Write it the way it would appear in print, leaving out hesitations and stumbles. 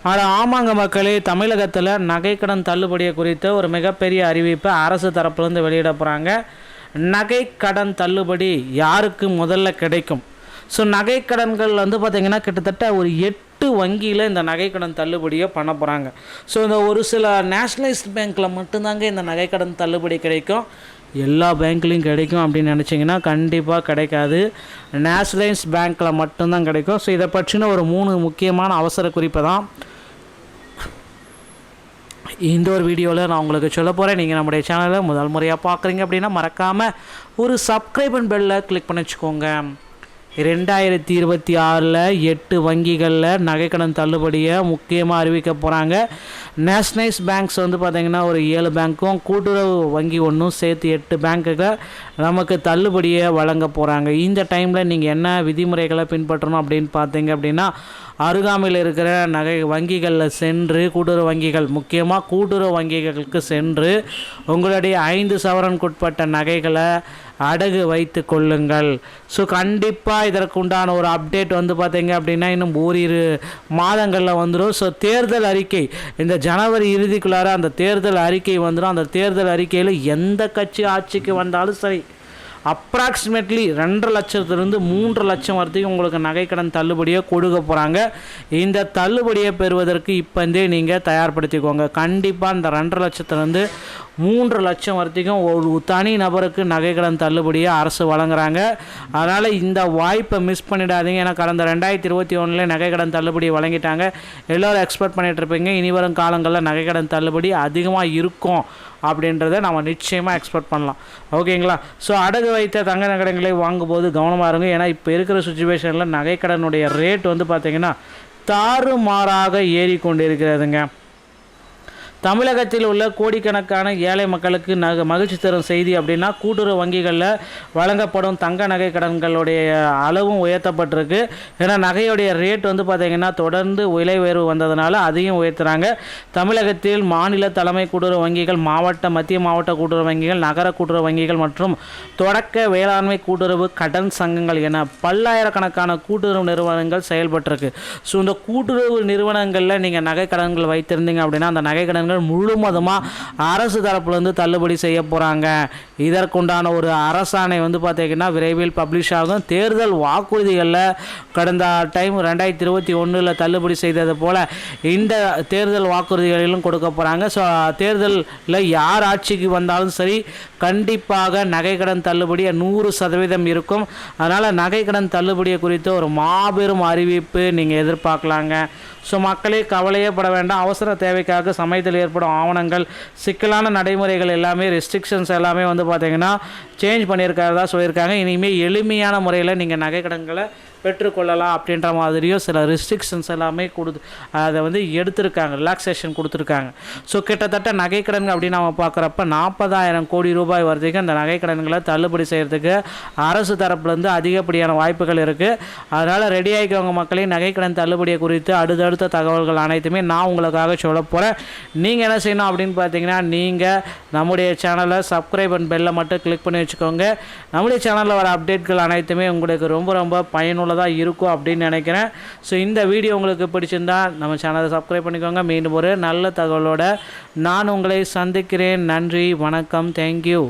ஆமாங்க மக்களே, தமிழகத்தில் நகைக்கடன் தள்ளுபடியை குறித்த ஒரு மிகப்பெரிய அறிவிப்பை அரசு தரப்புலேருந்து வெளியிட போகிறாங்க. நகைக்கடன் தள்ளுபடி யாருக்கு முதல்ல கிடைக்கும்? ஸோ நகைக்கடன்கள் பார்த்திங்கன்னா கிட்டத்தட்ட ஒரு 8 வங்கியில் இந்த நகைக்கடன் தள்ளுபடியை பண்ண போகிறாங்க. ஸோ இந்த ஒரு சில நேஷ்னலைஸ்ட் பேங்க்கில் மட்டும்தாங்க இந்த நகைக்கடன் தள்ளுபடி கிடைக்கும். எல்லா பேங்க்லேயும் கிடைக்கும் அப்படின்னு நினச்சிங்கன்னா கண்டிப்பாக கிடைக்காது. நேஷ்னலைஸ்ட் பேங்க்கில் மட்டும்தான் கிடைக்கும். ஸோ இதை பற்றின ஒரு 3 முக்கியமான அவசர குறிப்பை தான் இந்த ஒரு வீடியோவில் நான் உங்களுக்கு சொல்ல போகிறேன். நீங்கள் நம்முடைய சேனலை முதல் முறையாக பார்க்குறீங்க அப்படின்னா மறக்காமல் ஒரு சப்ஸ்கிரைப் அண்ட் பெல்லை கிளிக் பண்ணி வச்சுக்கோங்க. 2026 8 வங்கிகளில் நகைக்கடன் தள்ளுபடியை முக்கியமாக அறிவிக்க போகிறாங்க. நேஷ்னலைஸ் பேங்க்ஸ் பார்த்திங்கன்னா ஒரு 7 பேங்க்கும் கூட்டுறவு வங்கி ஒன்றும் சேர்த்து 8 பேங்க்குக்கு நமக்கு தள்ளுபடியை வழங்க போகிறாங்க. இந்த டைமில் நீங்கள் என்ன விதிமுறைகளை பின்பற்றணும் அப்படின்னு பார்த்தீங்க அப்படின்னா, அருகாமையில் இருக்கிற வங்கிகளில் சென்று கூட்டுறவு வங்கிகள், முக்கியமாக கூட்டுறவு வங்கிகளுக்கு சென்று உங்களுடைய 5 சவரனுக்குட்பட்ட நகைகளை அடகு வைத்து கொள்ளுங்கள். ஸோ கண்டிப்பாக இதற்கு உண்டான ஒரு அப்டேட் பார்த்தீங்க அப்படின்னா இன்னும் ஓரிரு மாதங்களில் வந்துடும். ஸோ தேர்தல் அறிக்கை இந்த ஜனவரி இறுதிக்குள்ளார அந்த தேர்தல் அறிக்கை வந்துடும். அந்த தேர்தல் அறிக்கையில் எந்த கட்சி ஆட்சிக்கு வந்தாலும் சரி, அப்ராக்சிமேட்லி 2.5 லட்சத்திலிருந்து 3 லட்சம் வரைக்கும் உங்களுக்கு நகைக்கடன் தள்ளுபடியை கொடுக்க போகிறாங்க. இந்த தள்ளுபடியை பெறுவதற்கு இப்போந்தே நீங்கள் தயார்படுத்திக்கோங்க. கண்டிப்பாக இந்த 2.5 லட்சத்திலிருந்து 3 லட்சம் வரைக்கும் ஒரு தனி நபருக்கு நகைக்கடன் தள்ளுபடியை அரசு வழங்குறாங்க. அதனால் இந்த வாய்ப்பை மிஸ் பண்ணிடாதீங்க. ஏன்னா கடந்த 2021 நகைக்கடன் தள்ளுபடி வழங்கிட்டாங்க. எல்லோரும் எக்ஸ்பெக்ட் பண்ணிகிட்டு இருப்பீங்க இனி வரும் காலங்களில் நகைக்கடன் தள்ளுபடி அதிகமாக இருக்கும் அப்படின்றத நம்ம நிச்சயமாக எக்ஸ்பெக்ட் பண்ணலாம். ஓகேங்களா? ஸோ அடகு வைத்த தங்க நகைகளை வாங்கும்போது கவனமாக இருங்க. ஏன்னா இப்போ இருக்கிற சுச்சுவேஷனில் நகைக்கடனுடைய ரேட் பார்த்திங்கன்னா தாறுமாறாக ஏறிக்கொண்டிருக்கிறதுங்க. தமிழகத்தில் உள்ள கோடிக்கணக்கான ஏழை மக்களுக்கு மகிழ்ச்சி தரும் செய்தி அப்படின்னா, கூட்டுறவு வங்கிகளில் வழங்கப்படும் தங்க நகை கடன்களுடைய அளவும் உயர்த்தப்பட்டிருக்கு. ஏன்னா நகையுடைய ரேட் பார்த்திங்கன்னா தொடர்ந்து விலை உயர்வு வந்ததுனால அதையும் உயர்த்துறாங்க. தமிழகத்தில் மாநில தலைமை கூட்டுறவு வங்கிகள், மாவட்ட மத்திய மாவட்ட கூட்டுறவு வங்கிகள், நகர கூட்டுறவு வங்கிகள் மற்றும் தொடக்க வேளாண்மை கூட்டுறவு கடன் சங்கங்கள் என பல்லாயிரக்கணக்கான கூட்டுறவு நிறுவனங்கள் செயல்பட்டிருக்கு. ஸோ இந்த கூட்டுறவு நிறுவனங்களில் நீங்கள் நகை கடன்கள் வைத்திருந்தீங்க அப்படின்னா அந்த நகை கடன் முழுவதுமாக அரசு தரப்புலேருந்து தள்ளுபடி செய்ய போகிறாங்க. இதற்குண்டான ஒரு அரசாணை பார்த்தீங்கன்னா விரைவில் பப்ளிஷ் ஆகும். தேர்தல் வாக்குறுதிகளில் கடந்த டைம் 2021 தள்ளுபடி செய்தது போல் இந்த தேர்தல் வாக்குறுதிகளிலும் கொடுக்க போகிறாங்க. ஸோ தேர்தலில் யார் ஆட்சிக்கு வந்தாலும் சரி கண்டிப்பாக நகைக்கடன் தள்ளுபடி 100% இருக்கும். அதனால் நகைக்கடன் தள்ளுபடியை குறித்து ஒரு மாபெரும் அறிவிப்பு நீங்கள் எதிர்பார்க்கலாங்க. ஸோ மக்களே கவலையே பட வேண்டாம். அவசர தேவைக்காக சமயத்தில் ஏற்படும் ஆவணங்கள், சிக்கலான நடைமுறைகள் எல்லாமே, ரெஸ்ட்ரிக்ஷன்ஸ் எல்லாமே பார்த்திங்கன்னா சேஞ்ச் பண்ணியிருக்கிறதா சொல்லியிருக்காங்க. இனிமேல் எளிமையான முறையில் நீங்கள் நகைக்கடன்களை பெற்றுக்கொள்ளலாம் அப்படின்ற மாதிரியும் சில ரெஸ்ட்ரிக்ஷன்ஸ் எல்லாமே அதை எடுத்திருக்காங்க, ரிலாக்ஸேஷன் கொடுத்துருக்காங்க. ஸோ கிட்டத்தட்ட நகைக்கடன் அப்படின்னு நம்ம பார்க்குறப்ப 40,000 கோடி ரூபாய் வரைக்கும் இந்த நகைக்கடன்களை தள்ளுபடி செய்கிறதுக்கு அரசு தரப்புலேருந்து அதிகப்படியான வாய்ப்புகள் இருக்குது. அதனால் ரெடி ஆகிக்கவங்க மக்களே. நகைக்கடன் தள்ளுபடியை குறித்து அடுத்தடுத்த தகவல்கள் அனைத்துமே நான் உங்களுக்காக சொல்ல போகிறேன். நீங்கள் என்ன செய்யணும் அப்படின்னு பார்த்தீங்கன்னா, நீங்கள் நம்முடைய சேனலை சப்ஸ்கிரைப் அண்ட் பெல்லை மட்டும் கிளிக் பண்ணி வச்சுக்கோங்க. நம்முடைய சேனலில் வர அப்டேட்கள் அனைத்துமே உங்களுக்கு ரொம்ப ரொம்ப பயனுள்ளதாக இருக்கும் அப்படின்னு நினைக்கிறேன். ஸோ இந்த வீடியோ உங்களுக்கு பிடிச்சிருந்தா நம்ம சேனலை சப்ஸ்கிரைப் பண்ணிக்கோங்க. மீண்டும் ஒரு நல்ல தகவலோடு நான் உங்களை சந்திக்கிறேன். நன்றி, வணக்கம், தேங்க்யூ.